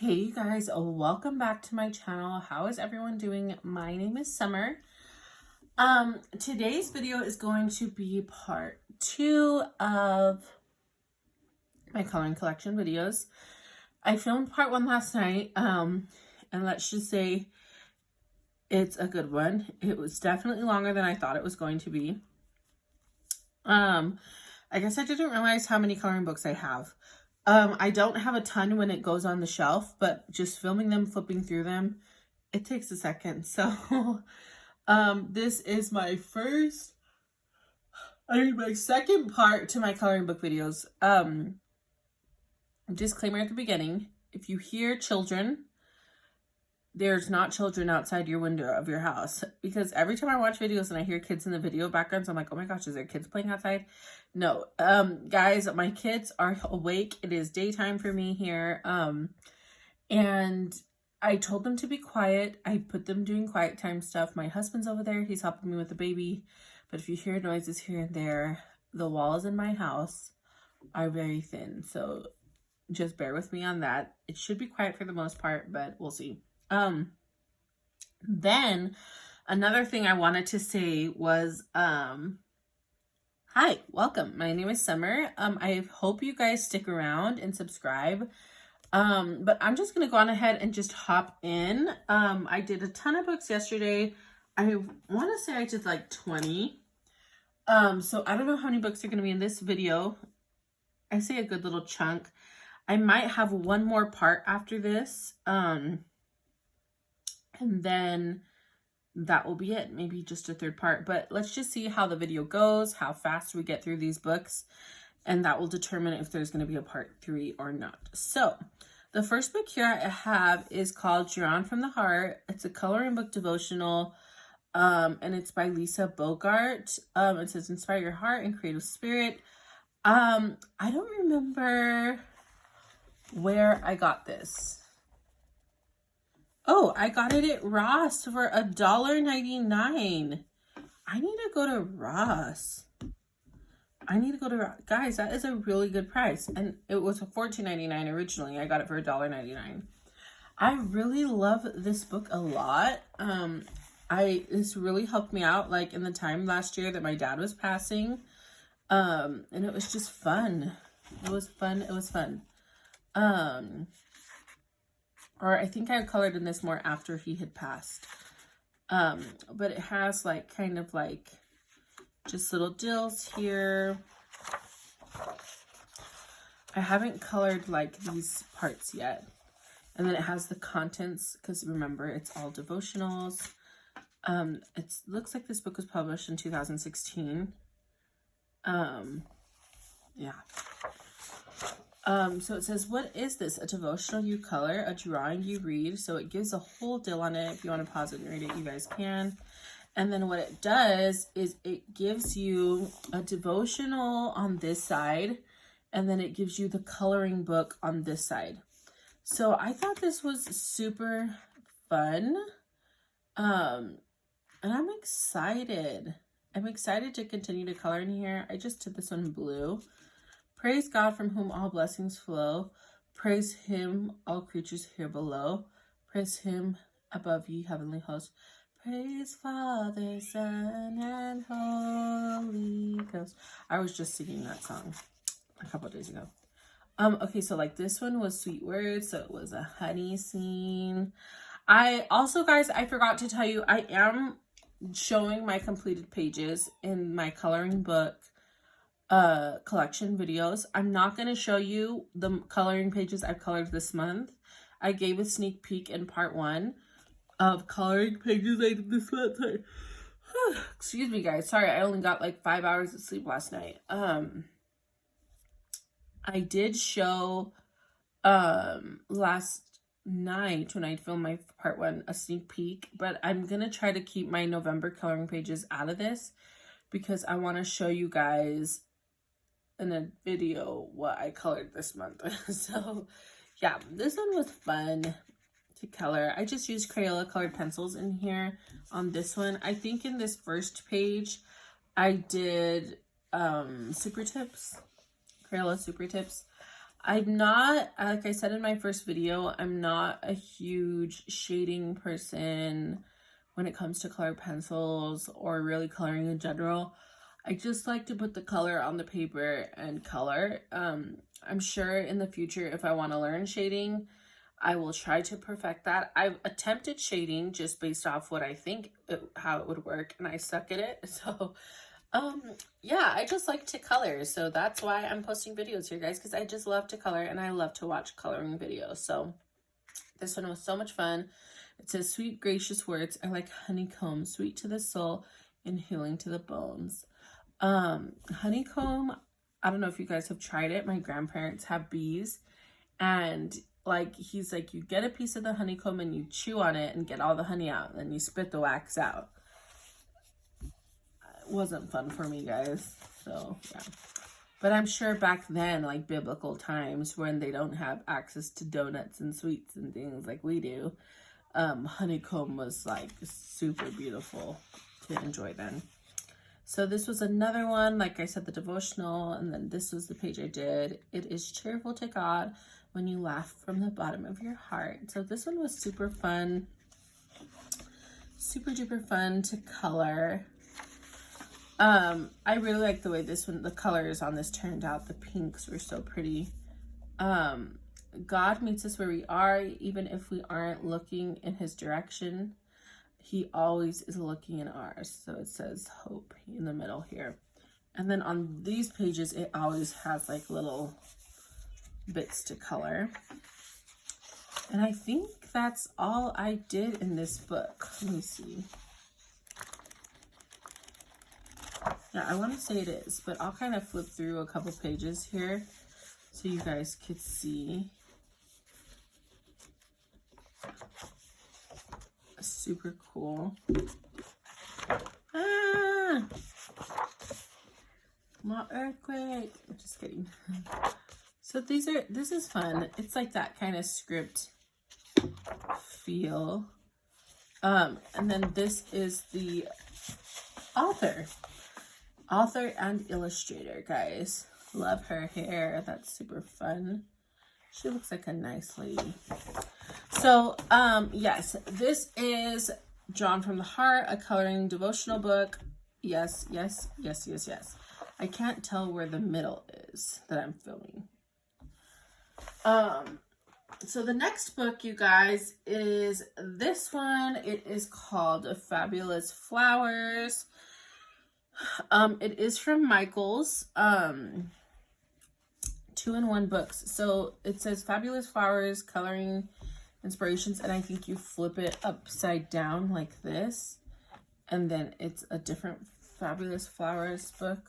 Hey you guys, welcome back to my channel. How is everyone doing? My name is Summer. Today's video is going to be part 2 of my coloring collection videos. I filmed part 1 last night, and let's just say it's a good one. It was definitely longer than I thought it was going to be. I guess I didn't realize how many coloring books I have. I don't have a ton when it goes on the shelf, but just filming them, flipping through them, it takes a second. So, this is my second part to my coloring book videos. Disclaimer at the beginning, if you hear children, there's not children outside your window of your house, because every time I watch videos and I hear kids in the video backgrounds, I'm like, oh my gosh, is there kids playing outside? No, guys, my kids are awake. It is daytime for me here. And I told them to be quiet. I put them doing quiet time stuff. My husband's over there. He's helping me with the baby. But if you hear noises here and there, the walls in my house are very thin. So just bear with me on that. It should be quiet for the most part, but we'll see. Then another thing I wanted to say was, hi, welcome. My name is Summer. I hope you guys stick around and subscribe. But I'm just going to go on ahead and just hop in. I did a ton of books yesterday. I want to say I did like 20. So I don't know how many books are going to be in this video. I say a good little chunk. I might have one more part after this. And then that will be it. Maybe just a third part. But let's just see how the video goes, how fast we get through these books. And that will determine if there's going to be a part 3 or not. So the first book here I have is called Drawn from the Heart. It's a coloring book devotional. And it's by Lisa Bogart. It says, inspire your heart and creative spirit. I don't remember where I got this. Oh, I got it at Ross for $1.99. I need to go to Ross. Guys, that is a really good price. And it was $14.99 originally. I got it for $1.99. I really love this book a lot. This really helped me out, like in the time last year that my dad was passing. And it was just fun. It was fun. Or I think I colored in this more after he had passed. But it has like kind of like just little dills here. I haven't colored like these parts yet. And then it has the contents, because remember, it's all devotionals. It looks like this book was published in 2016. Yeah. So it says, what is this? A devotional you color, a drawing you read. So it gives a whole deal on it. If you want to pause it and read it, you guys can. And then what it does is it gives you a devotional on this side, and then it gives you the coloring book on this side. So I thought this was super fun. And I'm excited. I'm excited to continue to color in here. I just did this one blue. Praise God from whom all blessings flow. Praise him, all creatures here below. Praise him above ye heavenly hosts. Praise Father, Son, and Holy Ghost. I was just singing that song a couple of days ago. Okay, so like this one was sweet words. So it was a honey scene. I also, guys, I forgot to tell you, I am showing my completed pages in my coloring book collection videos. I'm not going to show you the coloring pages I've colored this month. I gave a sneak peek in part 1 of coloring pages I did this month. Excuse me, guys. Sorry, I only got like 5 hours of sleep last night. I did show last night when I filmed my part 1 a sneak peek, but I'm going to try to keep my November coloring pages out of this because I want to show you guys in a video what I colored this month. So yeah, this one was fun to color. I just used Crayola colored pencils in here on this one. I think in this first page I did super tips, Crayola super tips. I'm not, like I said in my first video, I'm not a huge shading person when it comes to colored pencils or really coloring in general. I just like to put the color on the paper and color. I'm sure in the future, if I want to learn shading, I will try to perfect that. I've attempted shading just based off what I think how it would work, and I suck at it. So yeah, I just like to color. So that's why I'm posting videos here, guys, because I just love to color and I love to watch coloring videos. So this one was so much fun. It says, sweet, gracious words are like honeycomb, sweet to the soul and healing to the bones. Honeycomb, I don't know if you guys have tried it. My grandparents have bees, and like, he's like, you get a piece of the honeycomb and you chew on it and get all the honey out, and then you spit the wax out. It wasn't fun for me, guys. So yeah, but I'm sure back then, like biblical times, when they don't have access to donuts and sweets and things like we do, honeycomb was like super beautiful to enjoy then. So this was another one, like I said, the devotional, and then this was the page I did. It is cheerful to God when you laugh from the bottom of your heart. So this one was super fun, super duper fun to color. I really like the way this one, the colors on this turned out. The pinks were so pretty. God meets us where we are, even if we aren't looking in his direction. He always is looking in ours. So it says hope in the middle here. And then on these pages, it always has like little bits to color. And I think that's all I did in this book. Let me see. Yeah, I want to say it is, but I'll kind of flip through a couple pages here so you guys could see. Super cool. Ah! My earthquake. I'm just kidding. So this is fun. It's like that kind of script feel. And then this is the author and illustrator, guys. Love her hair. That's super fun. She looks like a nice lady. So, yes, this is Drawn from the Heart, a coloring devotional book. Yes, yes, yes, yes, yes. I can't tell where the middle is that I'm filming. So the next book, you guys, is this one. It is called Fabulous Flowers. It is from Michaels, 2-in-1 books. So it says Fabulous Flowers, Coloring Inspirations, and I think you flip it upside down like this, and then it's a different Fabulous Flowers book.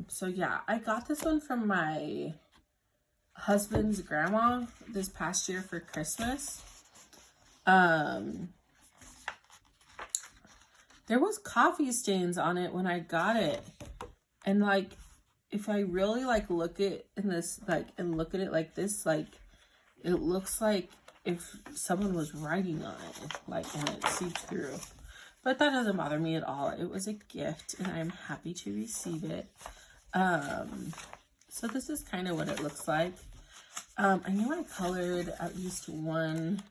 So yeah, I got this one from my husband's grandma this past year for Christmas. There was coffee stains on it when I got it, and like, if I really like look at in this, like, and look at it like this, like, it looks like if someone was writing on it, like, and it seeped through. But that doesn't bother me at all. It was a gift, and I'm happy to receive it. So this is kind of what it looks like. I knew I colored at least one.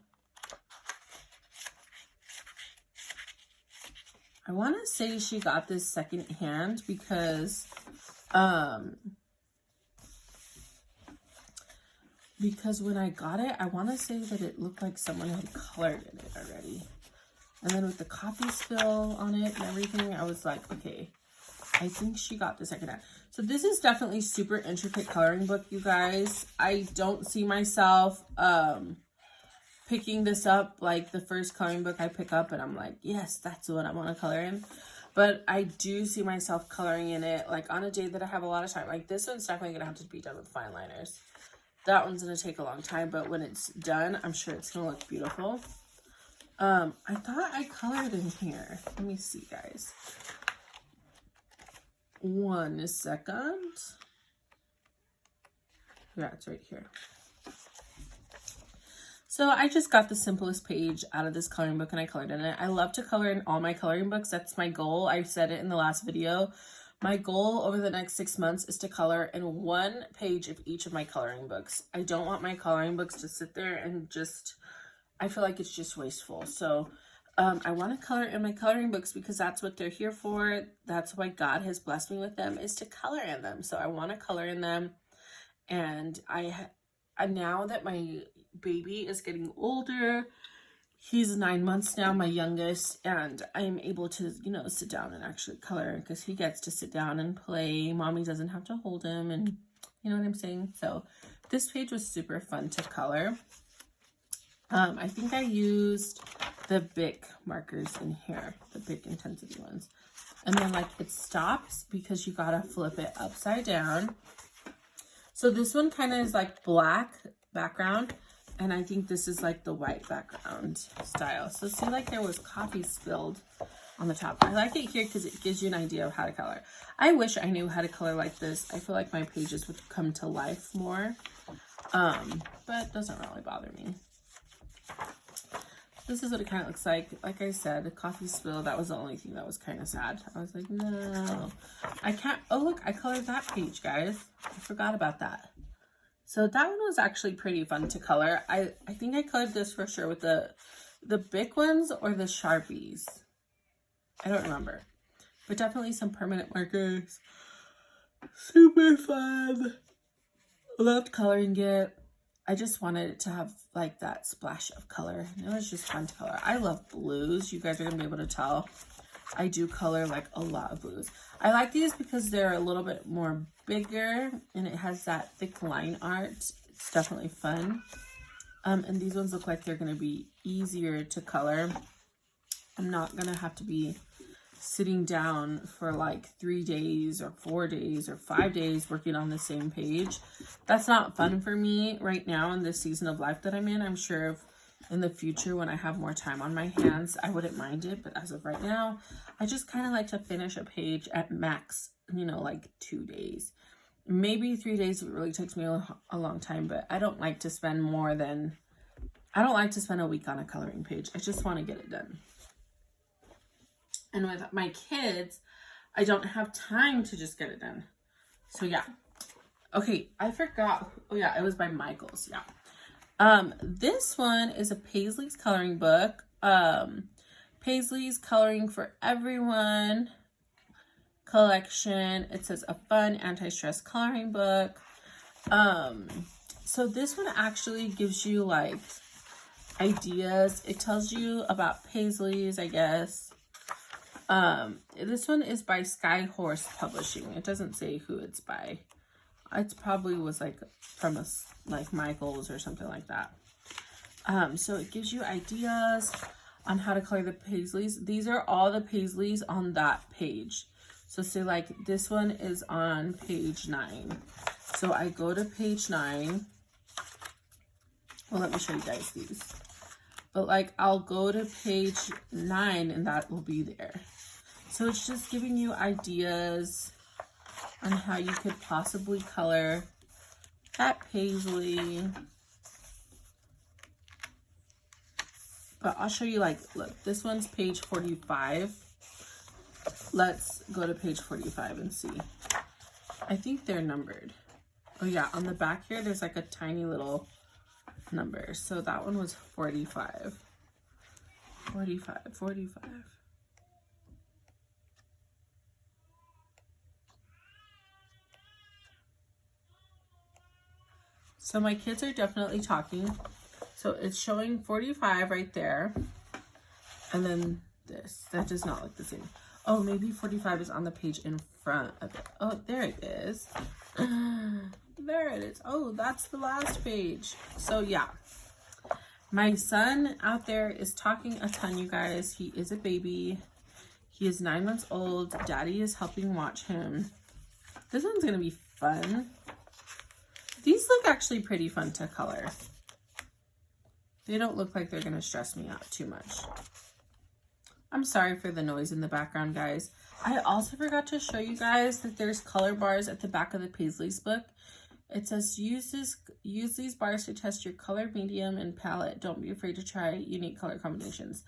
I want to say she got this secondhand because when I got it, I want to say that it looked like someone had colored in it already. And then with the coffee spill on it and everything, I was like, okay, I think she got the secondhand. So this is definitely super intricate coloring book, you guys. I don't see myself picking this up like the first coloring book I pick up and I'm like, yes, that's what I want to color in. But I do see myself coloring in it like on a day that I have a lot of time. Like this one's definitely going to have to be done with fine liners. That one's going to take a long time, but when it's done, I'm sure it's going to look beautiful. I thought I colored in here. Let me see, guys. 1 second. Yeah, it's right here. So I just got the simplest page out of this coloring book and I colored in it. I love to color in all my coloring books. That's my goal. I said it in the last video, My goal over the next 6 months is to color in 1 page of each of my coloring books. I don't want my coloring books to sit there and just, I feel like it's just wasteful. So I want to color in my coloring books because that's what they're here for. That's why God has blessed me with them, is to color in them. So I want to color in them. And now that my baby is getting older, he's 9 months now, my youngest, and I'm able to, you know, sit down and actually color because he gets to sit down and play. Mommy doesn't have to hold him, and you know what I'm saying? So this page was super fun to color. I think I used the Bic markers in here, the Bic intensity ones. And then like it stops because you gotta flip it upside down. So this one kind of is like black background, and I think this is like the white background style. So see, like there was coffee spilled on the top. I like it here because it gives you an idea of how to color. I wish I knew how to color like this. I feel like my pages would come to life more, but it doesn't really bother me. This is what it kind of looks like. Like I said, the coffee spill, that was the only thing that was kind of sad. I was like, no, I can't. Oh, look, I colored that page, guys. I forgot about that. So that one was actually pretty fun to color. I think I colored this for sure with the Bic ones or the Sharpies. I don't remember. But definitely some permanent markers. Super fun. Loved coloring it. I just wanted it to have like that splash of color. It was just fun to color. I love blues. You guys are gonna be able to tell. I do color like a lot of blues. I like these because they're a little bit more bigger and it has that thick line art. It's definitely fun. And these ones look like they're gonna be easier to color. I'm not gonna have to be sitting down for like 3 days or 4 days or 5 days working on the same page. That's not fun for me right now in this season of life that I'm in. I'm sure if in the future when I have more time on my hands, I wouldn't mind it. But as of right now, I just kind of like to finish a page at max, you know, like 2 days. Maybe 3 days if it really takes me a long time, but I don't like to spend a week on a coloring page. I just want to get it done. And with my kids, I don't have time to just get it done. So yeah. Okay, I forgot. Oh yeah, it was by Michaels. Yeah. This one is a Paisley's coloring book. Paisley's Coloring for Everyone collection. It says a fun anti-stress coloring book. So this one actually gives you like ideas. It tells you about Paisley's, I guess. This one is by Skyhorse Publishing. It doesn't say who it's by. It probably was like from like Michaels or something like that. So it gives you ideas on how to color the Paisleys. These are all the Paisleys on that page. So say like this one is on page 9. So I go to page 9. Well, let me show you guys these. But like I'll go to page 9 and that will be there. So it's just giving you ideas on how you could possibly color that Paisley. But I'll show you like, look, this one's page 45. Let's go to page 45 and see. I think they're numbered. Oh yeah, on the back here, there's like a tiny little number. So that one was 45. 45, 45. So my kids are definitely talking. So it's showing 45 right there. And then this. That does not look the same. Oh, maybe 45 is on the page in front of it. Oh, there it is. There it is. Oh, that's the last page. So yeah. My son out there is talking a ton, you guys. He is a baby. He is 9 months old. Daddy is helping watch him. This one's going to be fun. These look actually pretty fun to color. They don't look like they're going to stress me out too much. I'm sorry for the noise in the background, guys. I also forgot to show you guys that there's color bars at the back of the Paisley's book. It says, use these bars to test your color medium and palette. Don't be afraid to try unique color combinations.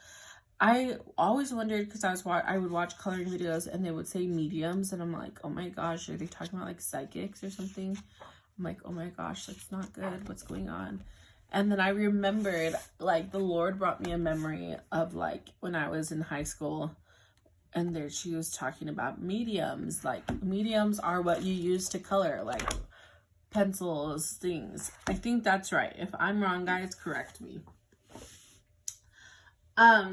I always wondered, because I would watch coloring videos and they would say mediums, and I'm like, oh my gosh, are they talking about like psychics or something? I'm like, oh my gosh, that's not good. What's going on? And then I remembered, like, the Lord brought me a memory of, like, when I was in high school, and there she was talking about mediums. Like, mediums are what you use to color, like pencils, things. I think that's right. If I'm wrong, guys, correct me.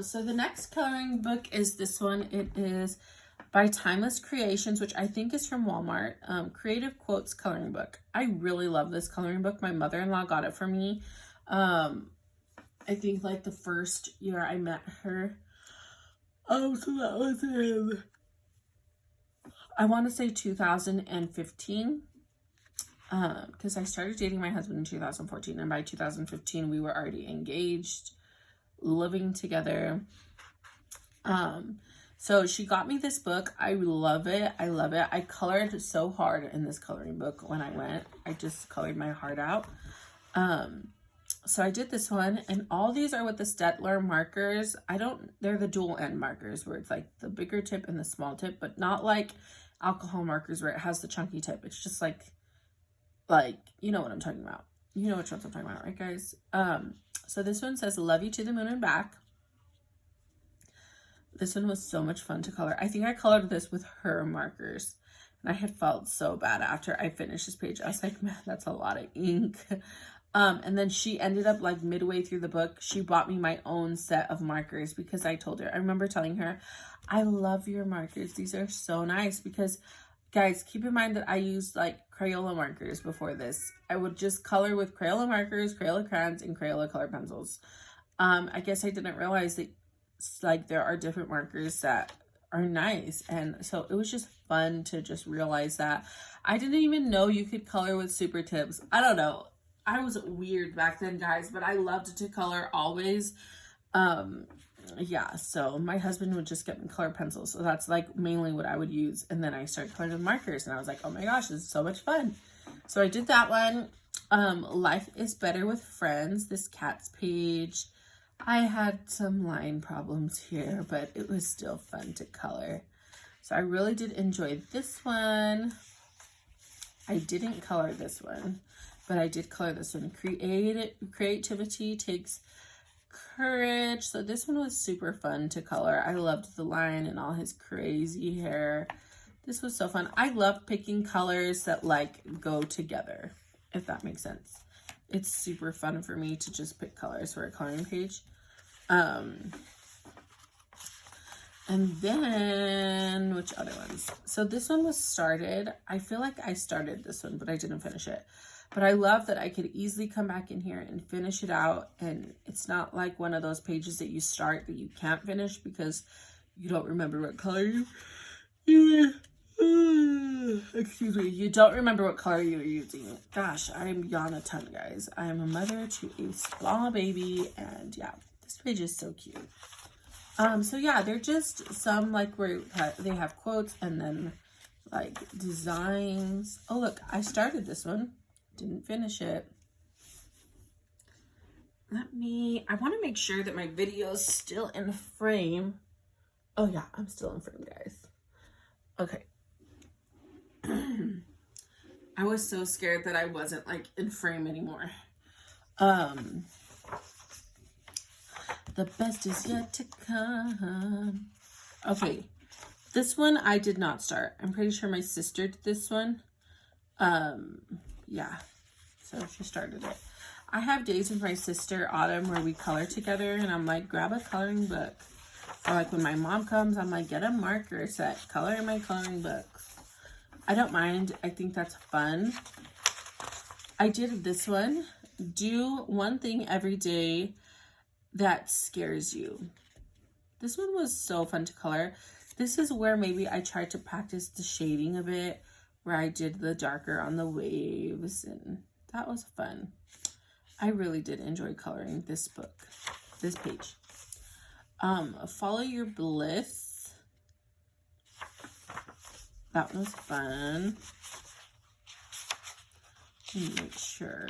So the next coloring book is this one. It is by Timeless Creations, which I think is from Walmart. Creative Quotes Coloring Book. I really love this coloring book. My mother-in-law got it for me. I think like the first year I met her. So that was in, I want to say 2015. Because I started dating my husband in 2014, and by 2015 we were already engaged, living together. So she got me this book. I love it. I love it. I colored so hard in this coloring book when I went. I just colored my heart out. So I did this one, and all these are with the Stettler markers. They're the dual end markers where it's like the bigger tip and the small tip, but not like alcohol markers where it has the chunky tip. It's just like, you know what I'm talking about. You know which ones I'm talking about, right, guys? So this one says, love you to the moon and back. This one was so much fun to color. I think I colored this with her markers, and I had felt so bad after I finished this page. I was like, man, that's a lot of ink. And then she ended up, like, midway through the book, she bought me my own set of markers because I told her, I remember telling her, I love your markers. These are so nice. Because, guys, keep in mind that I used, like, Crayola markers before this. I would just color with Crayola markers, Crayola crayons, and Crayola color pencils. I guess I didn't realize that, like, there are different markers that are nice. And so it was just fun to just realize that. I didn't even know you could color with super tips. I don't know. I was weird back then, guys, but I loved to color always. Yeah, so my husband would just get me color pencils. So that's like mainly what I would use. And then I started coloring with markers, and I was like, oh my gosh, this is so much fun. So I did that one. Life is Better with Friends, this cat's page. I had some line problems here, but it was still fun to color. So I really did enjoy this one. I didn't color this one, but I did color this one. Creativity Takes Courage. So this one was super fun to color. I loved the lion and all his crazy hair. This was so fun. I love picking colors that like go together, if that makes sense. It's super fun for me to just pick colors for a coloring page. And then, which other ones? So this one was started. I feel like I started this one, but I didn't finish it. But I love that I could easily come back in here and finish it out. And it's not like one of those pages that you start that you can't finish because you don't remember what color you don't remember what color you were using. Gosh, I'm yawn a ton, guys. I am a mother to a small baby, and yeah, this page is so cute. So yeah, they're just some like where they have quotes and then like designs. Oh look, I started this one, didn't finish it. I want to make sure that my video is still in frame. Oh yeah, I'm still in frame, guys. Okay. I was so scared that I wasn't like in frame anymore. The best is yet to come. Okay, this one I did not start. I'm pretty sure my sister did this one. Yeah, so she started it. I have days with my sister, Autumn, where we color together, and I'm like, grab a coloring book. Or like when my mom comes, I'm like, get a marker set, color in my coloring books. I don't mind. I think that's fun. I did this one. Do one thing every day that scares you. This one was so fun to color. This is where maybe I tried to practice the shading of it, where I did the darker on the waves, and that was fun. I really did enjoy coloring this book, this page. Follow Your Bliss. That was fun. Let me make sure.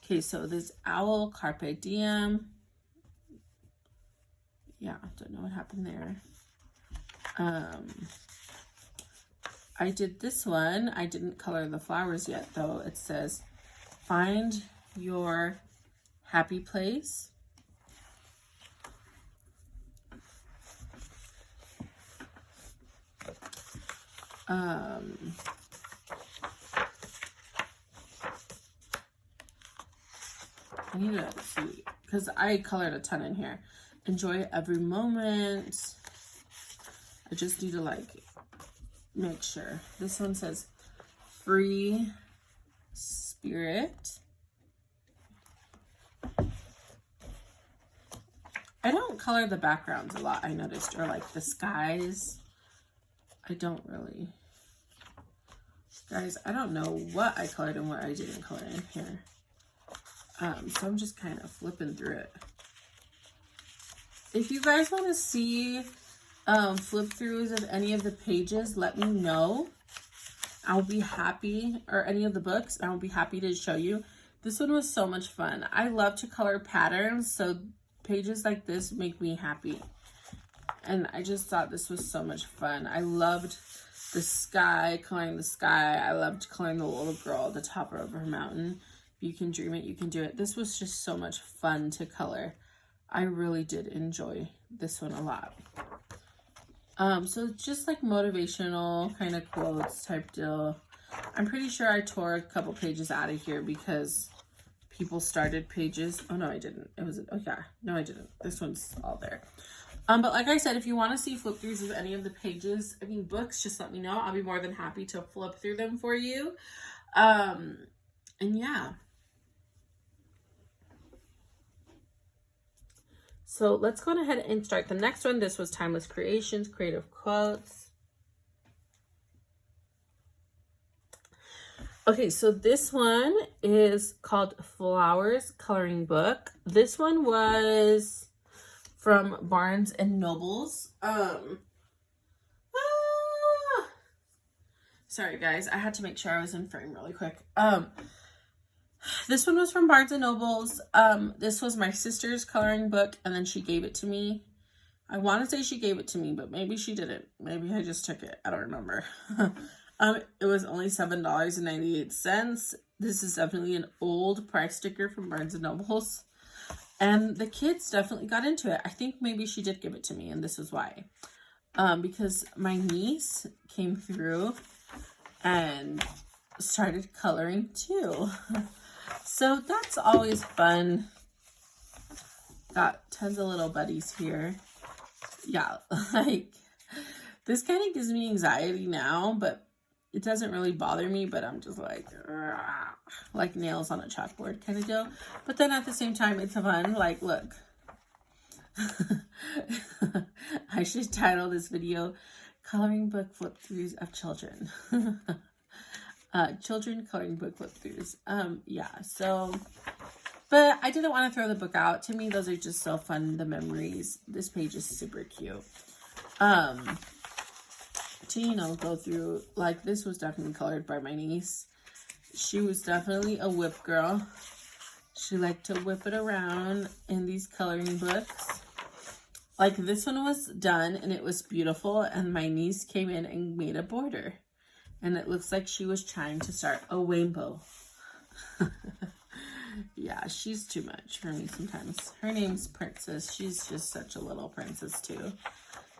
Okay, so this Owl Carpe Diem. yeah, don't know what happened there. I did this one. I didn't color the flowers yet, though. It says, find your happy place. I need to see, because I colored a ton in here. Enjoy every moment. I just need to like make sure. This one says free spirit. I don't color the backgrounds a lot, I noticed, or like the skies. I don't really. Guys, I don't know what I colored and what I didn't color in here. So I'm just kind of flipping through it. If you guys want to see flip throughs of any of the pages, let me know. I'll be happy, or any of the books, I'll be happy to show you. This one was so much fun. I love to color patterns, so pages like this make me happy. And I just thought this was so much fun. I loved the sky, coloring the sky. I loved coloring the little girl at the top of her mountain. If you can dream it, you can do it. This was just so much fun to color. I really did enjoy this one a lot. So just like motivational kind of quotes type deal. I'm pretty sure I tore a couple pages out of here because people started pages. Oh no, I didn't. It was, oh yeah, no I didn't. This one's all there. But like I said, if you want to see flip throughs of any of the pages, I mean books, just let me know. I'll be more than happy to flip through them for you. And yeah. So let's go ahead and start the next one. This was Timeless Creations, Creative Quotes. Okay, so this one is called Flowers Coloring Book. This one was from Barnes and Nobles. Sorry guys, I had to make sure I was in frame really quick. This one was from Barnes and Nobles. This was my sister's coloring book, and then she gave it to me. I want to say she gave it to me, but maybe she didn't. Maybe I just took it. I don't remember. It was only $7.98. This is definitely an old price sticker from Barnes and Nobles. And the kids definitely got into it. I think maybe she did give it to me, and this is why. Because my niece came through and started coloring too. So that's always fun. Got tons of little buddies here. Yeah, like this kind of gives me anxiety now, but it doesn't really bother me, but I'm just like nails on a chalkboard kind of deal. But then at the same time, it's fun. Like, look, I should title this video, Coloring Book Flip Throughs of Children. Children coloring book flip throughs. Yeah, so, but I didn't want to throw the book out. To me, those are just so fun, the memories. This page is super cute. To, you know, go through, like, this was definitely colored by my niece. She was definitely a whip girl. She liked to whip it around in these coloring books. Like, this one was done, and it was beautiful, and my niece came in and made a border. And it looks like she was trying to start a rainbow. Yeah, she's too much for me sometimes. Her name's Princess. She's just such a little princess, too.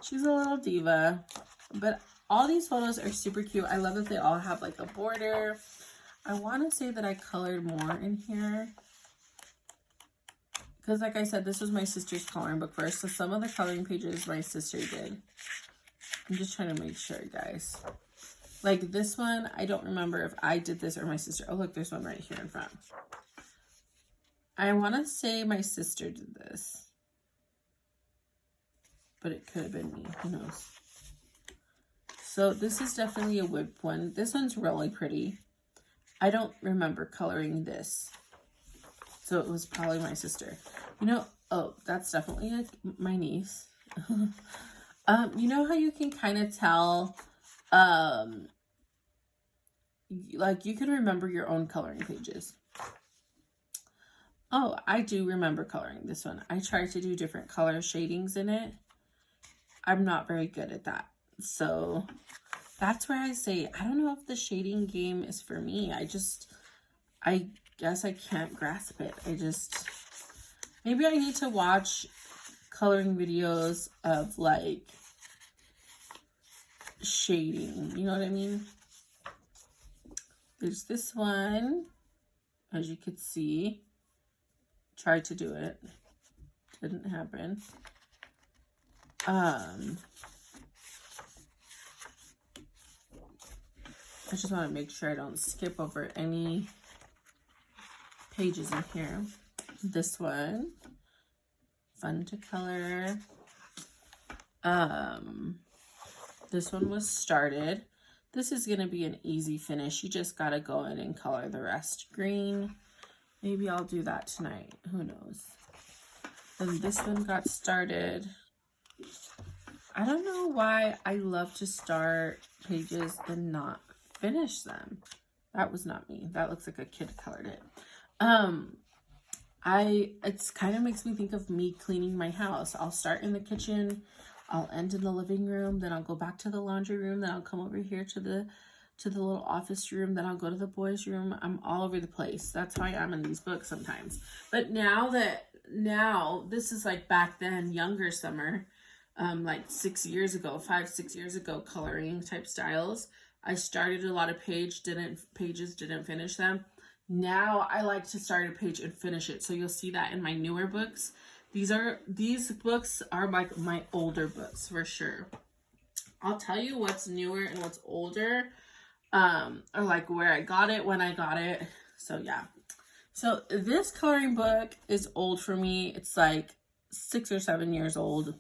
She's a little diva. But all these photos are super cute. I love that they all have, like, a border. I want to say that I colored more in here. Because, like I said, this was my sister's coloring book first. So some of the coloring pages my sister did. I'm just trying to make sure, guys. Like this one, I don't remember if I did this or my sister. Oh, look, there's one right here in front. I want to say my sister did this. But it could have been me. Who knows? So this is definitely a whip one. This one's really pretty. I don't remember coloring this. So it was probably my sister. You know, oh, that's definitely my niece. You know how you can kind of tell... like you can remember your own coloring pages. Oh, I do remember coloring this one. I tried to do different color shadings in it. I'm not very good at that. So that's where I say, I don't know if the shading game is for me. I guess I can't grasp it. Maybe I need to watch coloring videos of like shading. You know what I mean? There's this one, as you could see. Tried to do it. Didn't happen. I just want to make sure I don't skip over any pages in here. This one, fun to color. This one was started. This is gonna be an easy finish. You just gotta go in and color the rest green. Maybe I'll do that tonight. Who knows? Then this one got started. I don't know why I love to start pages and not finish them. That was not me. That looks like a kid colored it. It's kind of makes me think of me cleaning my house. I'll start in the kitchen, I'll end in the living room, then I'll go back to the laundry room, then I'll come over here to the little office room, then I'll go to the boys' room. I'm all over the place. That's how I am in these books sometimes. But now this is like back then, younger Summer, like 6 years ago, 5-6 years ago, coloring type styles. I started a lot of pages, didn't finish them. Now I like to start a page and finish it. So you'll see that in my newer books. These books are like my older books for sure. I'll tell you what's newer and what's older, or like where I got it, when I got it. So yeah. So this coloring book is old for me. It's like 6 or 7 years old.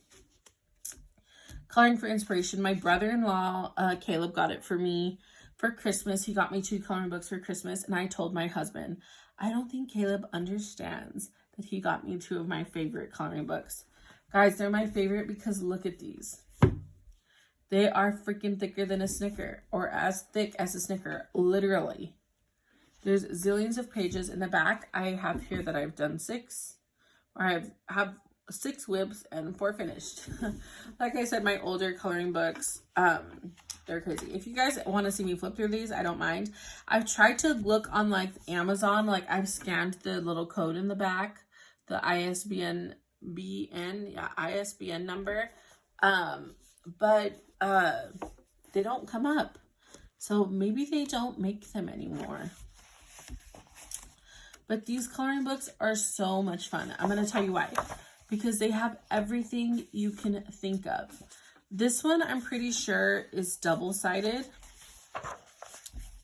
Coloring for Inspiration. My brother-in-law, Caleb, got it for me for Christmas. He got me 2 coloring books for Christmas, and I told my husband, I don't think Caleb understands that he got me 2 of my favorite coloring books. Guys, they're my favorite because look at these. They are freaking thicker than a Snicker, or as thick as a Snicker, literally. There's zillions of pages. In the back, I have here that I've done 6, or I have 6 whips and 4 finished. Like I said, my older coloring books, they're crazy. If you guys want to see me flip through these, I don't mind. I've tried to look on like Amazon, like I've scanned the little code in the back, the ISBN number, but they don't come up. So maybe they don't make them anymore. But these coloring books are so much fun. I'm going to tell you why. Because they have everything you can think of. This one, I'm pretty sure, is double-sided.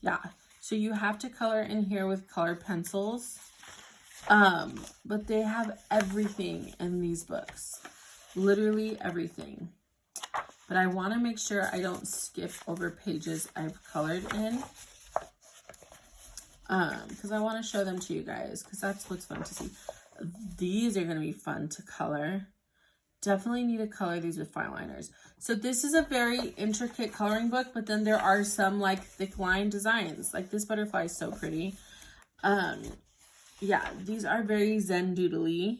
Yeah. So you have to color in here with colored pencils. But they have everything in these books. Literally everything. But I want to make sure I don't skip over pages I've colored in. Because I want to show them to you guys. Because that's what's fun to see. These are going to be fun to color. Definitely need to color these with fine liners. So this is a very intricate coloring book, but then there are some like thick line designs. Like this butterfly is so pretty. Yeah, these are very Zen doodly.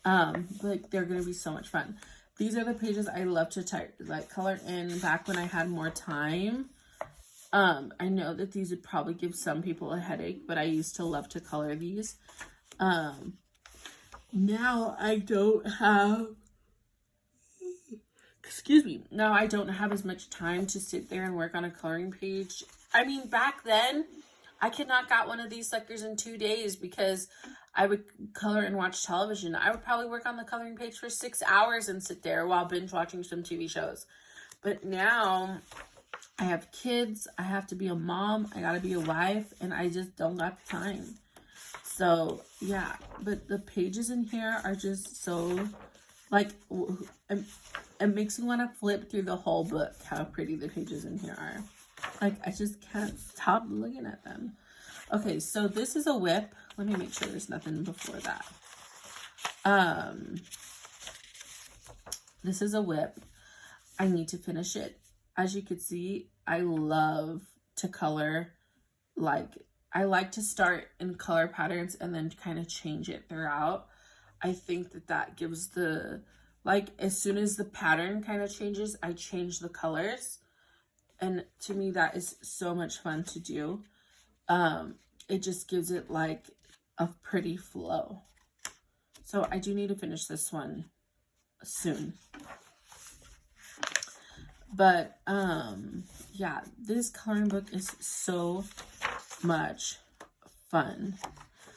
But they're going to be so much fun. These are the pages I love to color in back when I had more time. I know that these would probably give some people a headache, but I used to love to color these. Now I don't have, now I don't have as much time to sit there and work on a coloring page. I mean, back then, I could knock out one of these suckers in 2 days because I would color and watch television. I would probably work on the coloring page for 6 hours and sit there while binge watching some TV shows. But now, I have kids, I have to be a mom, I gotta be a wife, and I just don't got the time. So, yeah, but the pages in here are just so, like, it makes me want to flip through the whole book, how pretty the pages in here are. Like, I just can't stop looking at them. Okay, so this is a whip. Let me make sure there's nothing before that. This is a whip. I need to finish it. As you can see, I love to color, like, I like to start in color patterns and then kind of change it throughout. I think that that gives the, like, as soon as the pattern kind of changes, I change the colors. And to me, that is so much fun to do. It just gives it like a pretty flow. So I do need to finish this one soon. But yeah, this coloring book is so much fun.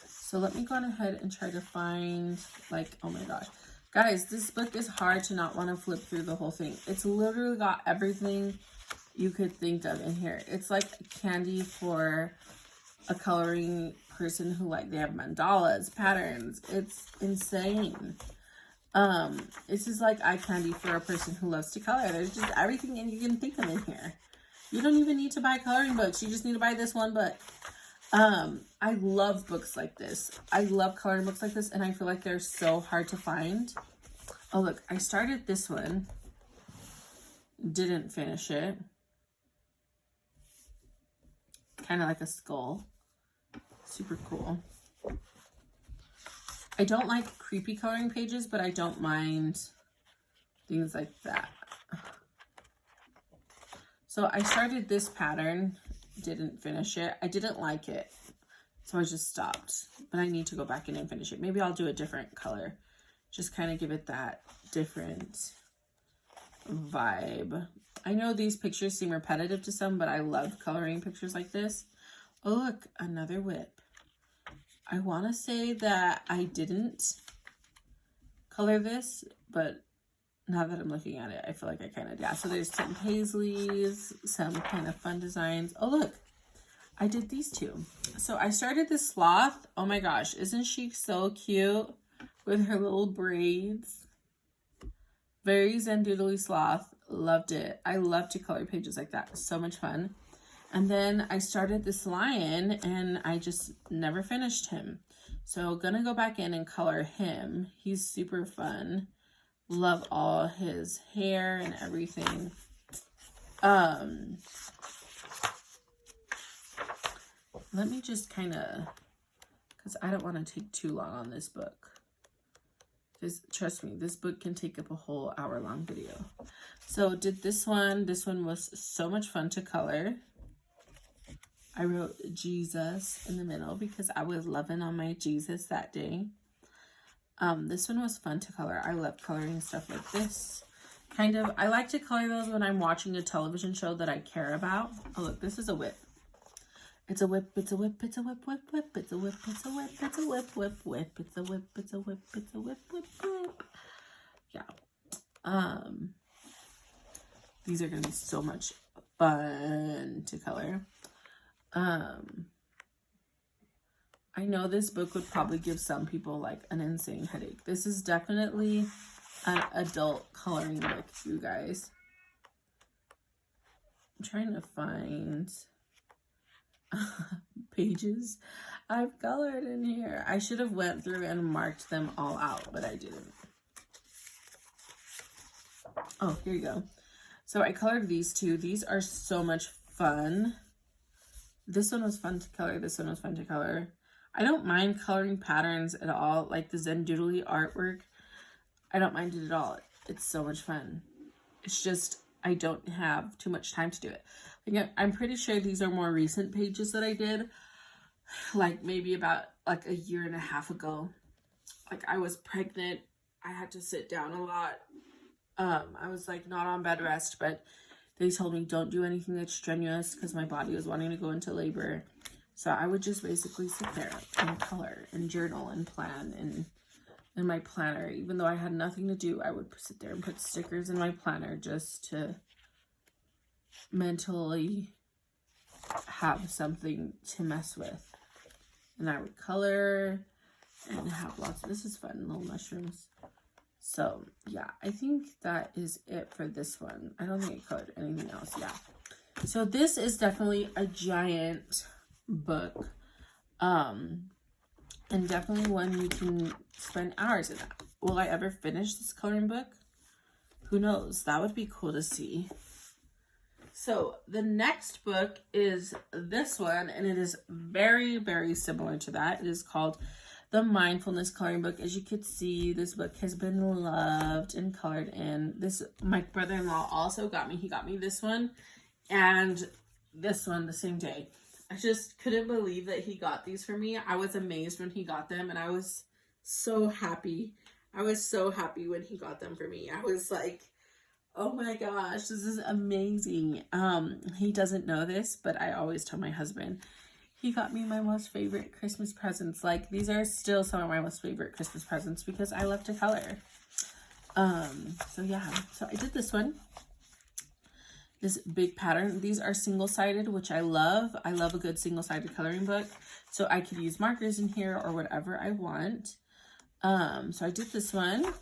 So let me go on ahead and try to find, like, oh my gosh. Guys, this book is hard to not want to flip through the whole thing. It's literally got everything you could think of in here. It's like candy for a coloring person who, like, they have mandalas, patterns. It's insane. This is like eye candy for a person who loves to color. There's just everything and you can think of in here. You don't even need to buy coloring books. You just need to buy this one book. I love books like this. I love coloring books like this, and I feel like they're so hard to find. Oh, look, I started this one. Didn't finish it. Kind of like a skull. Super cool. I don't like creepy coloring pages, but I don't mind things like that. So I started this pattern, didn't finish it. I didn't like it, so I just stopped. But I need to go back in and finish it. Maybe I'll do a different color. Just kind of give it that different vibe. I know these pictures seem repetitive to some, but I love coloring pictures like this. Oh, look, another whip. I want to say that I didn't color this, but now that I'm looking at it, I feel like I kind of, yeah. So there's some paisleys, some kind of fun designs. Oh, look, I did these two. So I started this sloth. Oh my gosh, isn't she so cute with her little braids? Very Zen Doodly sloth. Loved it. I love to color pages like that. So much fun. And then I started this lion and I just never finished him. So gonna go back in and color him. He's super fun. Love all his hair and everything. Let me just kind of, because I don't want to take too long on this book. Because trust me, this book can take up a whole hour-long video. So did this one. This one was so much fun to color. I wrote Jesus in the middle because I was loving on my Jesus that day. This one was fun to color. I love coloring stuff like this. Kind of, I like to color those when I'm watching a television show that I care about. Oh, look, this is a whip. It's a whip, it's a whip, it's a whip, whip, whip. It's a whip, it's a whip, it's a whip, whip, whip. It's a whip, it's a whip, it's a whip, whip, whip. Yeah. These are going to be so much fun to color. I know this book would probably give some people like an insane headache. This is definitely an adult coloring book, you guys. I'm trying to find pages I've colored in here. I should have went through and marked them all out, but I didn't. Oh, here you go. So I colored these two. These are so much fun. This one was fun to color. This one was fun to color. I don't mind coloring patterns at all. Like the Zen Doodly artwork. I don't mind it at all. It's so much fun. It's just I don't have too much time to do it. Like, I'm pretty sure these are more recent pages that I did. Like maybe about like a year and a half ago. Like I was pregnant. I had to sit down a lot. I was like not on bed rest, but they told me don't do anything that's strenuous because my body was wanting to go into labor. So I would just basically sit there and color and journal and plan and in my planner. Even though I had nothing to do, I would sit there and put stickers in my planner just to mentally have something to mess with. And I would color and have lots of, this is fun, little mushrooms. So yeah, I think that is it for this one. I don't think I colored anything else. Yeah. So this is definitely a giant book. And definitely one you can spend hours in. Will I ever finish this coloring book? Who knows? That would be cool to see. So the next book is this one, and it is very, very similar to that. It is called The Mindfulness Coloring Book. As you can see, this book has been loved and colored in. This, my brother-in-law also got me. He got me this one and this one the same day. I just couldn't believe that he got these for me. I was amazed when he got them, and I was so happy. I was so happy when he got them for me. I was like, oh my gosh, this is amazing. He doesn't know this, but I always tell my husband, he got me my most favorite Christmas presents. Like, these are still some of my most favorite Christmas presents because I love to color. So yeah, so I did this one. This big pattern. These are single-sided, which I love. I love a good single-sided coloring book. So I could use markers in here or whatever I want. So I did this one.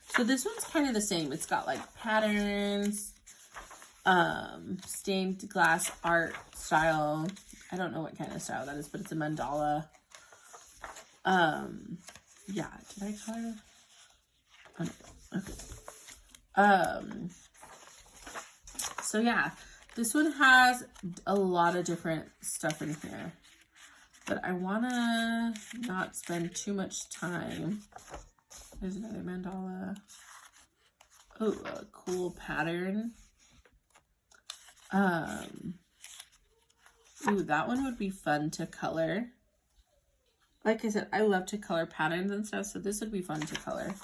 So this one's kind of the same. It's got like patterns, stained glass art style. I don't know what kind of style that is, but it's a mandala. Yeah, did I color? Oh, no. Okay. So yeah, this one has a lot of different stuff in here, but I want to not spend too much time. There's another mandala. Oh, a cool pattern. Ooh, that one would be fun to color. Like I said, I love to color patterns and stuff, so this would be fun to color.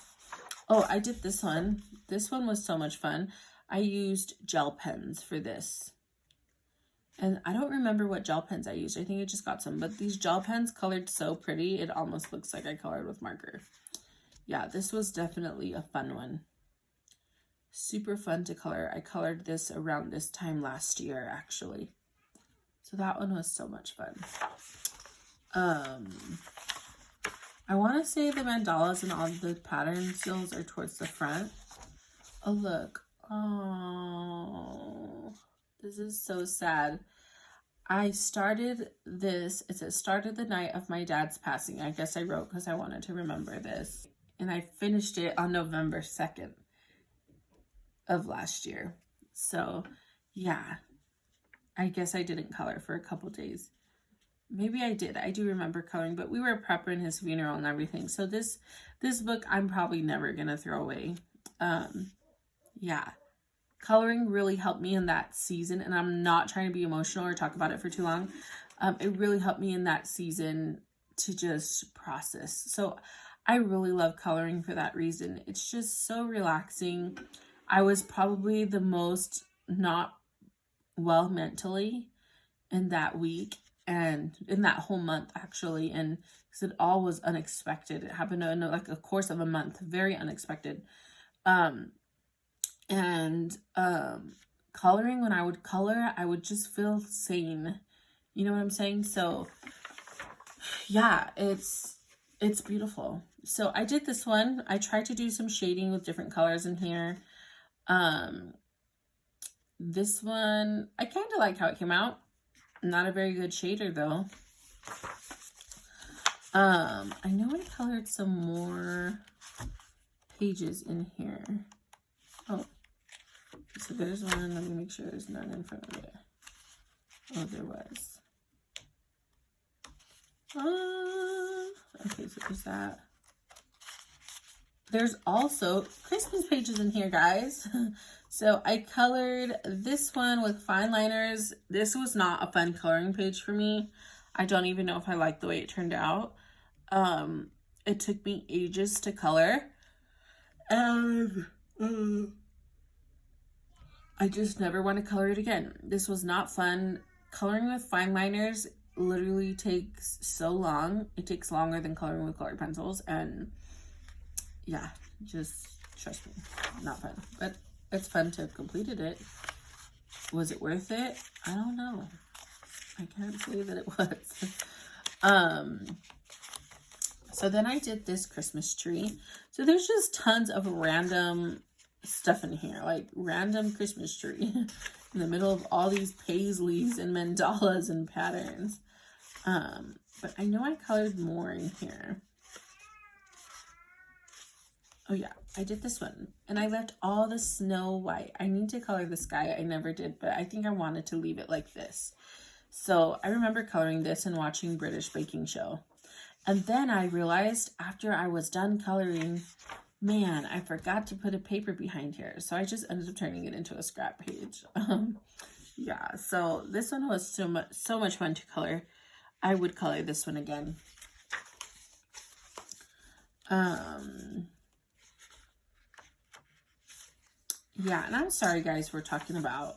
Oh, I did this one. This one was so much fun. I used gel pens for this. And I don't remember what gel pens I used. I think I just got some. But these gel pens colored so pretty, it almost looks like I colored with marker. Yeah, this was definitely a fun one. Super fun to color. I colored this around this time last year, actually. So that one was so much fun. I want to say the mandalas and all the pattern seals are towards the front. Oh, look. Oh, this is so sad. I started this, it says, started the night of my dad's passing. I guess I wrote because I wanted to remember this. And I finished it on November 2nd of last year. So, yeah. I guess I didn't color for a couple days. Maybe I did. I do remember coloring, but we were prepping his funeral and everything. So this book I'm probably never going to throw away. Yeah. Coloring really helped me in that season, and I'm not trying to be emotional or talk about it for too long. It really helped me in that season to just process. So I really love coloring for that reason. It's just so relaxing. I was probably the most not well mentally in that week and in that whole month, actually, and because it all was unexpected. It happened in like a course of a month, very unexpected. Coloring, when I would color, I would just feel sane. You know what I'm saying? So yeah, it's beautiful. So I did this one. I tried to do some shading with different colors in here. This one, I kind of like how it came out. Not a very good shader though. I know I colored some more pages in here. Oh, so there's one. Let me make sure there's none in front of it. Oh, there was. Okay, so there's that. There's also Christmas pages in here, guys. So I colored this one with fine liners. This was not a fun coloring page for me. I don't even know if I like the way it turned out. It took me ages to color. And I just never want to color it again. This was not fun. Coloring with fine liners literally takes so long. It takes longer than coloring with colored pencils, and yeah, just trust me, not fun. But it's fun to have completed it. Was it worth it? I don't know. I can't say that it was. So then I did this Christmas tree. So there's just tons of random stuff in here, like random Christmas tree in the middle of all these paisleys and mandalas and patterns. But I know I colored more in here. Oh yeah, I did this one, and I left all the snow white. I need to color the sky. I never did, but I think I wanted to leave it like this. So I remember coloring this and watching British Baking Show. And then I realized after I was done coloring, man, I forgot to put a paper behind here. So I just ended up turning it into a scrap page. Yeah, so this one was so much fun to color. I would color this one again. Yeah, and I'm sorry, guys, we're talking about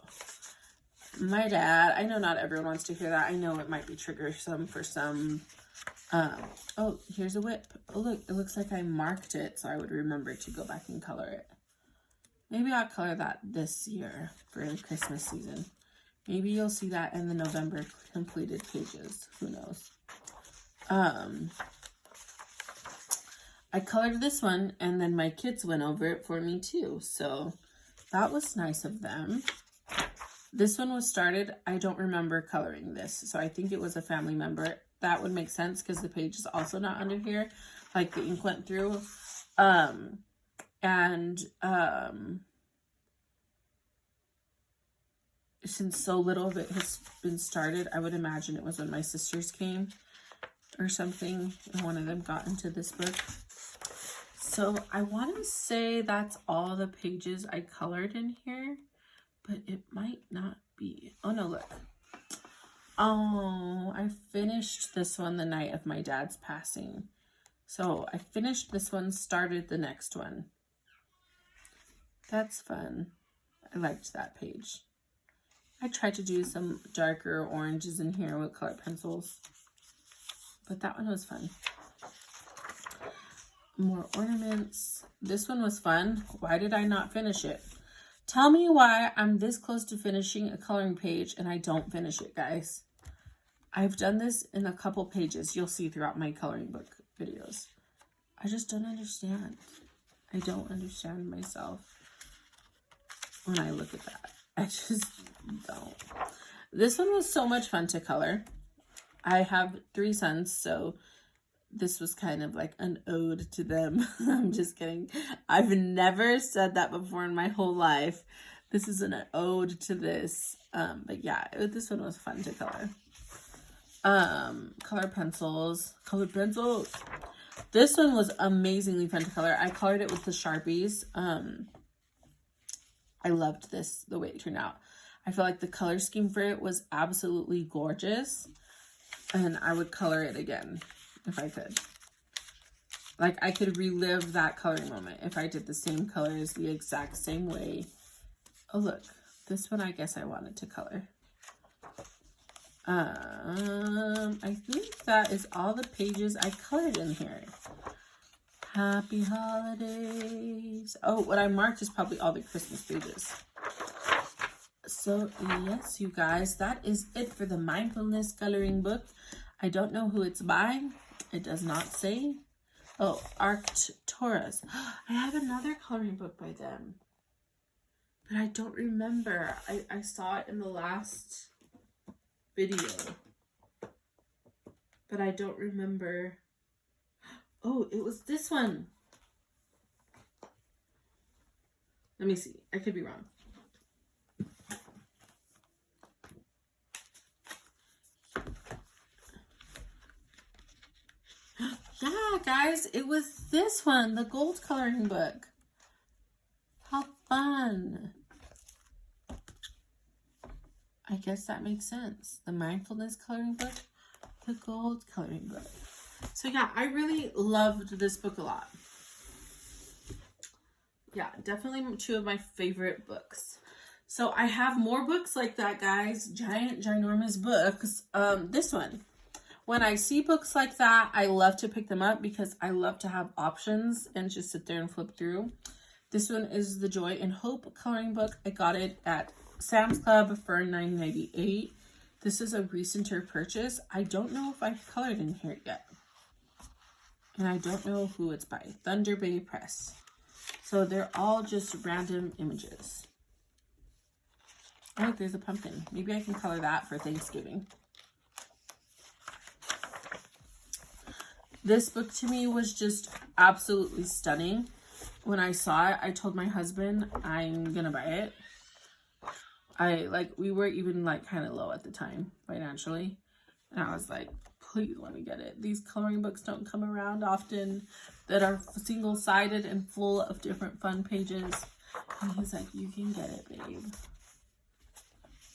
my dad. I know not everyone wants to hear that. I know it might be triggersome for some. Oh, here's a whip. Oh, look, it looks like I marked it so I would remember to go back and color it. Maybe I'll color that this year for the Christmas season. Maybe you'll see that in the November completed pages. Who knows? I colored this one, and then my kids went over it for me too. So that was nice of them. This one was started. I don't remember coloring this, so I think it was a family member. That would make sense because the page is also not under here, like the ink went through. Since so little of it has been started, I would imagine it was when my sisters came or something, and one of them got into this book. So I want to say that's all the pages I colored in here, but it might not be. Oh no, look. Oh, I finished this one the night of my dad's passing. So I finished this one, started the next one. That's fun. I liked that page. I tried to do some darker oranges in here with colored pencils, but that one was fun. More ornaments. This one was fun. Why did I not finish it? Tell me why I'm this close to finishing a coloring page and I don't finish it, guys. I've done this in a couple pages. You'll see throughout my coloring book videos. I just don't understand. I don't understand myself when I look at that. I just don't. This one was so much fun to color. I have 3 sons, so this was kind of like an ode to them. I'm just kidding. I've never said that before in my whole life. This is an ode to this. But yeah, this one was fun to color. Colored pencils. This one was amazingly fun to color. I colored it with the Sharpies. I loved this, the way it turned out. I feel like the color scheme for it was absolutely gorgeous. And I would color it again if I could. Like, I could relive that coloring moment if I did the same colors the exact same way. Oh, look. This one I guess I wanted to color. I think that is all the pages I colored in here. Happy holidays. Oh, what I marked is probably all the Christmas pages. So, yes, you guys, that is it for the mindfulness coloring book. I don't know who it's by. It does not say. Oh, Arcturus. I have another coloring book by them, but I don't remember. I saw it in the last video, but I don't remember. Oh, it was this one. Let me see. I could be wrong. Yeah, guys, it was this one, the gold coloring book. How fun. I guess that makes sense. The mindfulness coloring book, the gold coloring book. So yeah, I really loved this book a lot. Yeah, definitely 2 of my favorite books. So I have more books like that, guys. Ginormous books. This one. When I see books like that, I love to pick them up because I love to have options and just sit there and flip through. This one is the Joy and Hope coloring book. I got it at Sam's Club for $9.98. This is a recenter purchase. I don't know if I've colored in here yet. And I don't know who it's by. Thunder Bay Press. So they're all just random images. Oh, there's a pumpkin. Maybe I can color that for Thanksgiving. This book to me was just absolutely stunning. when I saw it, I told my husband I'm gonna buy it. We were even like kind of low at the time financially, and I was like, please let me get it. These coloring books don't come around often that are single-sided and full of different fun pages. And he's like, you can get it, babe.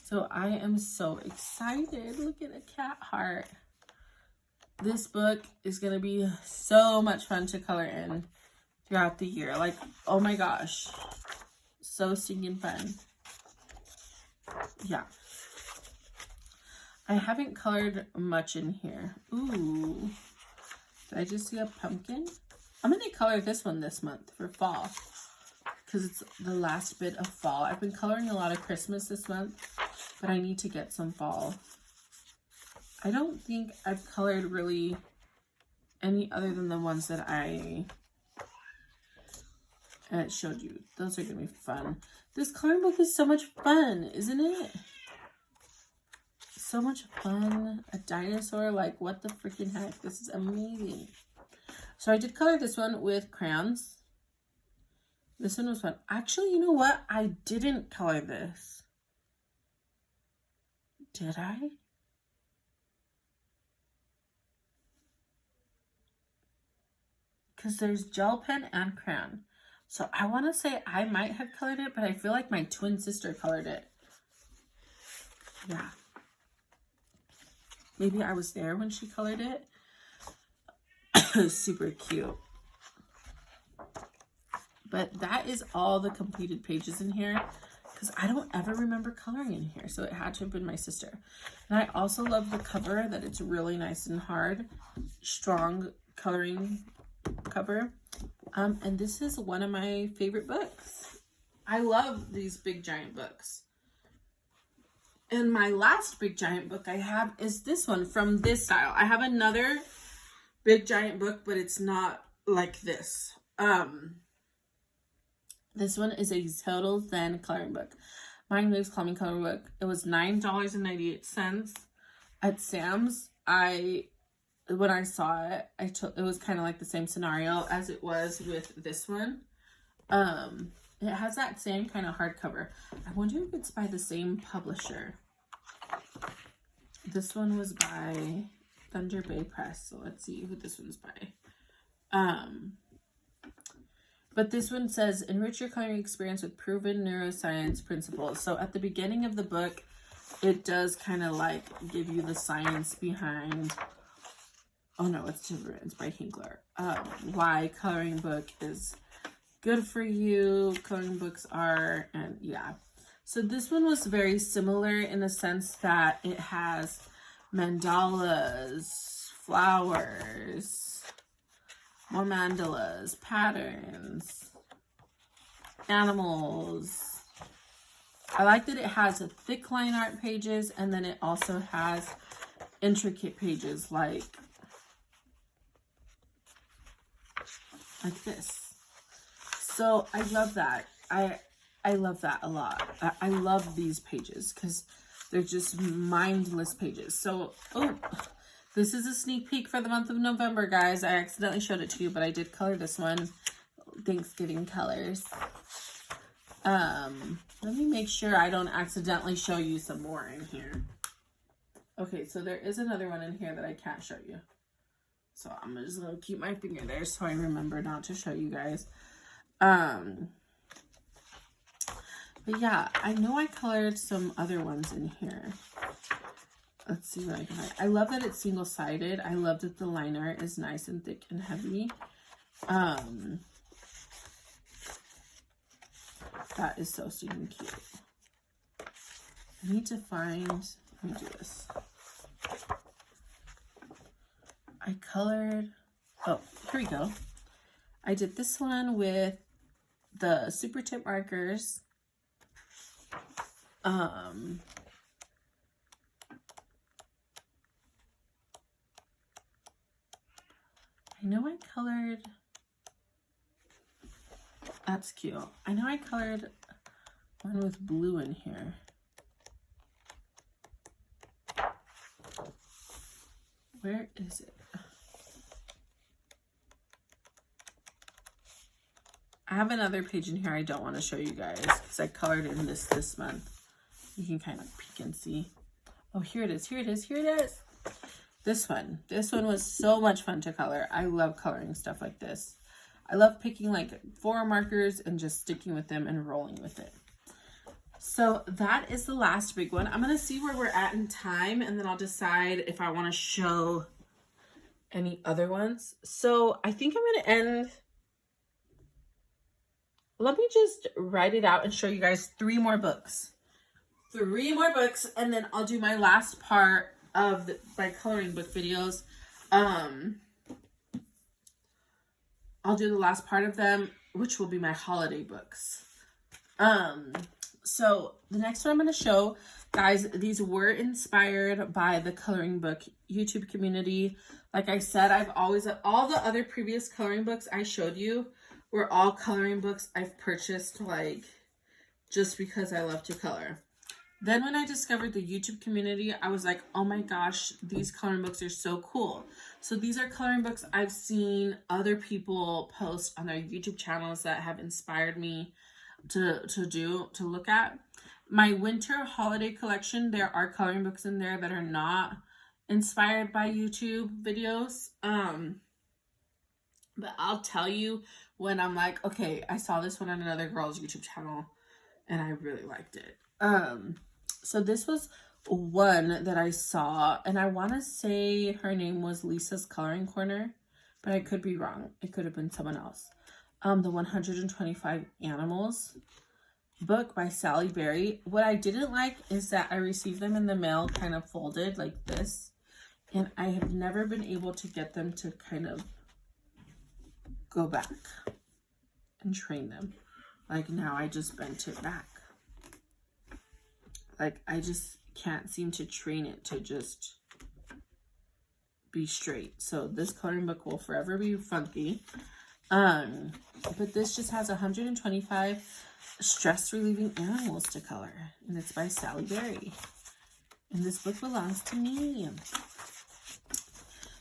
So I am so excited. Look at a cat heart. This book is going to be so much fun to color in throughout the year. Like, oh my gosh. So stinking fun. Yeah. I haven't colored much in here. Ooh. Did I just see a pumpkin? I'm going to color this one this month for fall, because it's the last bit of fall. I've been coloring a lot of Christmas this month, but I need to get some fall. I don't think I've colored really any other than the ones that I showed you. Those are going to be fun. This coloring book is so much fun, isn't it? So much fun. A dinosaur, like what the freaking heck? This is amazing. So I did color this one with crayons. This one was fun. Actually, you know what? I didn't color this. Did I? Because there's gel pen and crayon. So I want to say I might have colored it, but I feel like my twin sister colored it. Yeah. Maybe I was there when she colored it. Super cute. But that is all the completed pages in here, because I don't ever remember coloring in here. So it had to have been my sister. And I also love the cover, that it's really nice and hard. Strong coloring cover. And this is one of my favorite books. I love these big giant books. And my last big giant book I have is this one from this style. I have another big giant book, but it's not like this. This one is a total thin coloring book. Mind Waves Calming Coloring Book. It was $9.98 at Sam's. When I saw it, it was kind of like the same scenario as it was with this one. It has that same kind of hardcover. I wonder if it's by the same publisher. This one was by Thunder Bay Press. So let's see who this one's by. But this one says, enrich your coloring experience with proven neuroscience principles. So at the beginning of the book, it does kind of like give you the science behind, oh no, it's different. It's by Hinkler. Why coloring book is good for you, coloring books are, and yeah. So this one was very similar in the sense that it has mandalas, flowers, more mandalas, patterns, animals. I like that it has a thick line art pages, and then it also has intricate pages like this. So I love that. I love that a lot. I love these pages because they're just mindless pages. So, this is a sneak peek for the month of November, guys. I accidentally showed it to you, but I did color this one. Thanksgiving colors. Let me make sure I don't accidentally show you some more in here. Okay, so there is another one in here that I can't show you. So I'm just going to keep my finger there so I remember not to show you guys. But yeah, I know I colored some other ones in here. Let's see what I can find. I love that it's single-sided. I love that the line art is nice and thick and heavy. That is so stinking cute. I need to find, let me do this. I colored, oh, here we go. I did this one with the super tip markers. I know I colored, that's cute. I know I colored one with blue in here. Where is it? have another page in here I don't want to show you guys because I colored in this month. You can kind of peek and see. Oh, here it is, here it is, here it is. This one was so much fun to color. I love coloring stuff like this. I love picking like 4 markers and just sticking with them and rolling with it. So that is the last big one. I'm going to see where we're at in time, and then I'll decide if I want to show any other ones. So I think I'm going to end. Let me just write it out and show you guys 3 more books. 3 more books, and then I'll do my last part of my coloring book videos. I'll do the last part of them, which will be my holiday books. So the next one I'm going to show, guys, these were inspired by the coloring book YouTube community. Like I said, I've always, all the other previous coloring books I showed you were all coloring books I've purchased, like, just because I love to color. Then when I discovered the YouTube community, I was like, oh my gosh, these coloring books are so cool. So these are coloring books I've seen other people post on their YouTube channels that have inspired me to look at. My winter holiday collection, there are coloring books in there that are not inspired by YouTube videos. But I'll tell you when I'm like, okay, I saw this one on another girl's YouTube channel and I really liked it. So this was one that I saw, and I want to say her name was Lisa's Coloring Corner, but I could be wrong. It could have been someone else. The 125 Animals book by Sally Berry. What I didn't like is that I received them in the mail kind of folded like this, and I have never been able to get them to kind of go back and train them. Like now I just bent it back. Like I just can't seem to train it to just be straight. So this coloring book will forever be funky. But this just has 125 stress relieving animals to color, and it's by Sally Berry. And this book belongs to me.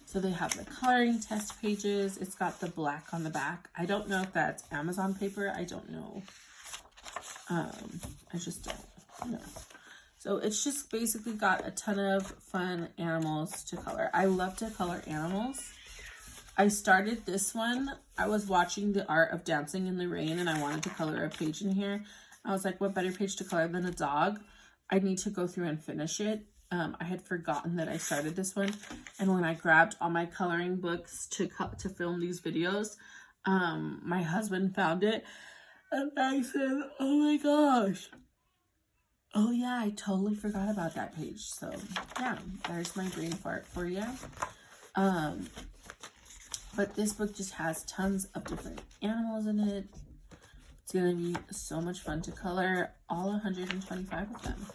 So they have the coloring test pages. It's got the black on the back. I don't know if that's Amazon paper. I don't know. I just don't know. So it's just basically got a ton of fun animals to color. I love to color animals. I started this one. I was watching The Art of Dancing in the Rain, and I wanted to color a page in here. I was like, what better page to color than a dog? I need to go through and finish it. I had forgotten that I started this one. And when I grabbed all my coloring books to film these videos, my husband found it. And I said, oh my gosh. Oh yeah, I totally forgot about that page. So yeah, there's my brain fart for you. But this book just has tons of different animals in it. It's gonna be so much fun to color all 125 of them.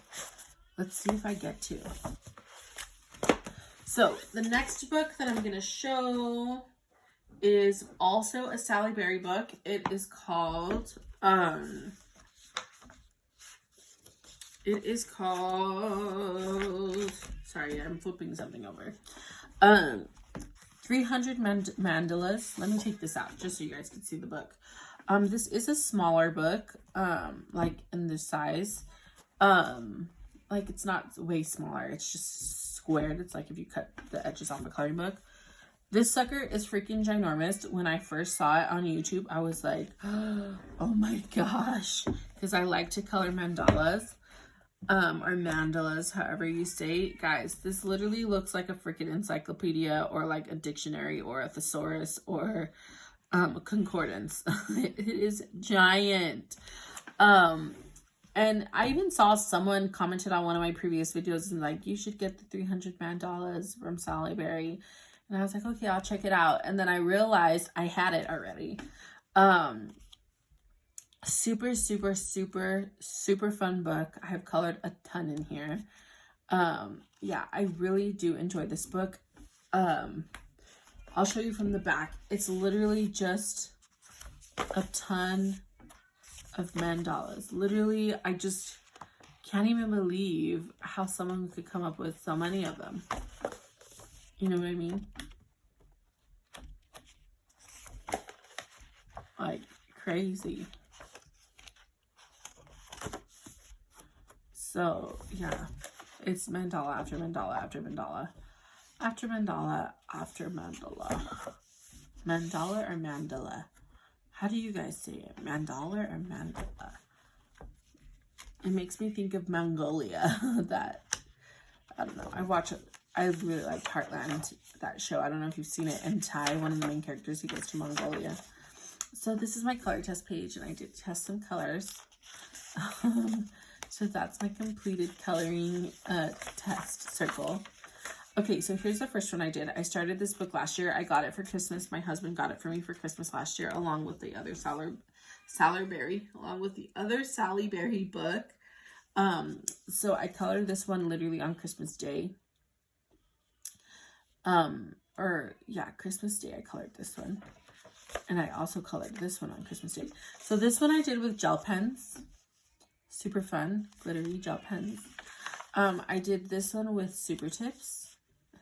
Let's see if I get to. So the next book that I'm gonna show is also a Sally Berry book. It is called sorry, I'm flipping something over. 300 Mandalas. Let me take this out just so you guys can see the book. This is a smaller book, like in this size. Like it's not way smaller. It's just squared. It's like if you cut the edges off a coloring book. This sucker is freaking ginormous. When I first saw it on YouTube, I was like, oh my gosh. Because I like to color mandalas. Or mandalas, however you say. Guys, this literally looks like a freaking encyclopedia or like a dictionary or a thesaurus or a concordance. It is giant. And I even saw someone commented on one of my previous videos and like, you should get the 300 mandalas from Sally Berry. And I was like, okay, I'll check it out. And then I realized I had it already. Super, super, super, super fun book. I have colored a ton in here. Yeah, I really do enjoy this book. I'll show you from the back. It's literally just a ton of mandalas. Literally, I just can't even believe how someone could come up with so many of them. You know what I mean? Like, crazy. So yeah, it's mandala after mandala after mandala after mandala after mandala. Mandala or mandala? How do you guys say it? Mandala or mandala? It makes me think of Mongolia. That, I don't know. I really like Heartland, that show. I don't know if you've seen it. In Thai, one of the main characters, he goes to Mongolia. So this is my color test page, and I did test some colors. So that's my completed coloring test circle. Okay, so here's the first one I did. I started this book last year. I got it for Christmas. My husband got it for me for Christmas last year, along with the other Sally Berry book. So I colored this one literally on Christmas Day. Christmas Day I colored this one. And I also colored this one on Christmas Day. So this one I did with gel pens. Super fun, glittery gel pens. I did this one with Super Tips.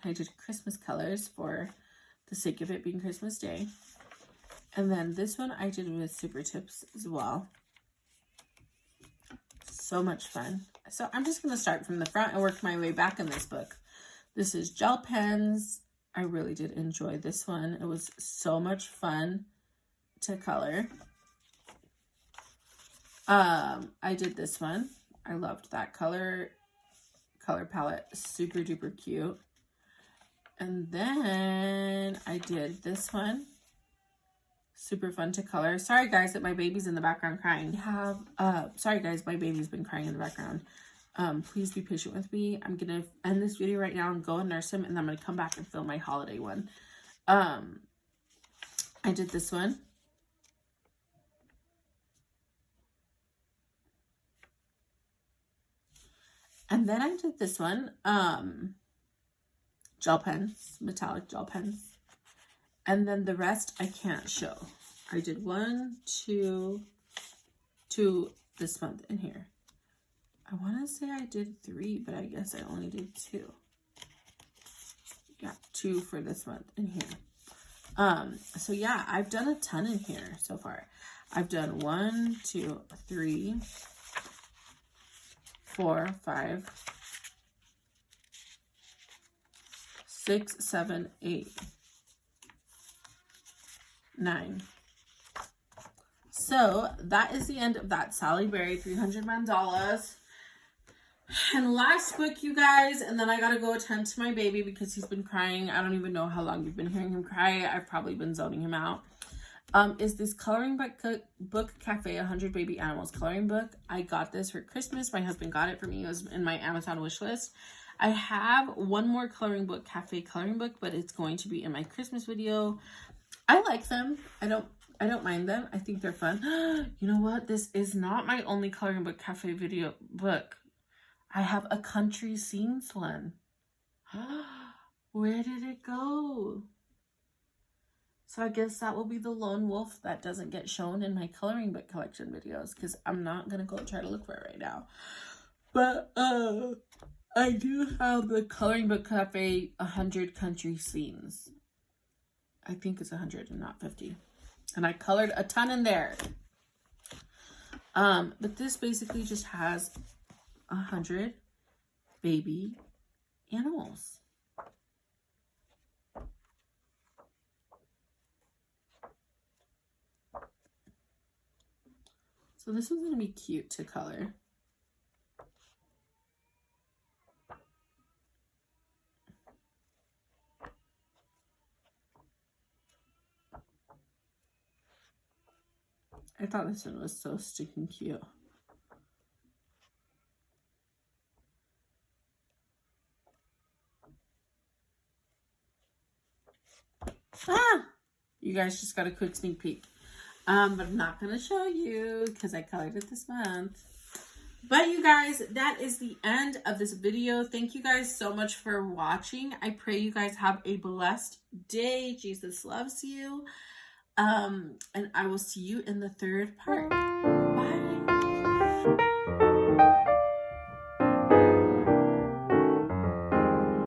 I did Christmas colors for the sake of it being Christmas Day. And then this one I did with Super Tips as well. So much fun. So I'm just going to start from the front and work my way back in this book. This is gel pens. I really did enjoy this one. It was so much fun to color. I did this one. I loved that color palette. Super duper cute. And then I did this one. Super fun to color. Sorry guys that my baby's in the background crying. Sorry guys, my baby's been crying in the background. Please be patient with me. I'm gonna end this video right now and go and nurse him, and then I'm gonna come back and film my holiday one. I did this one. And then I did this one. Gel pens, metallic gel pens. And then the rest I can't show. I did 1, 2 this month in here. I want to say I did 3, but I guess I only did 2. Yeah, 2 for this month in here. So yeah, I've done a ton in here so far. I've done 1, 2, 3, 4, 5, 6, 7, 8, 9. So that is the end of that Sally Berry 300 mandalas. And last book, you guys, and then I gotta go attend to my baby because he's been crying. I don't even know how long you've been hearing him cry. I've probably been zoning him out. Is this Coloring Book Cafe 100 Baby Animals coloring book. I got this for Christmas. My husband got it for me. It was in my Amazon wish list. I have one more Coloring Book Cafe coloring book, but it's going to be in my Christmas video. I like them. I don't mind them. I think they're fun. You know what? This is not my only Coloring Book Cafe video book. I have a country scenes one. Where did it go? So I guess that will be the lone wolf that doesn't get shown in my coloring book collection videos, because I'm not going to go try to look for it right now. But I do have the Coloring Book Cafe 100 country scenes. I think it's 100 and not 50. And I colored a ton in there. But this basically just has 100 baby animals. So this one's going to be cute to color. I thought this one was so stinking cute. You guys just got a quick sneak peek. But I'm not going to show you because I colored it this month. But you guys, that is the end of this video. Thank you guys so much for watching. I pray you guys have a blessed day. Jesus loves you. And I will see you in the third part. Bye.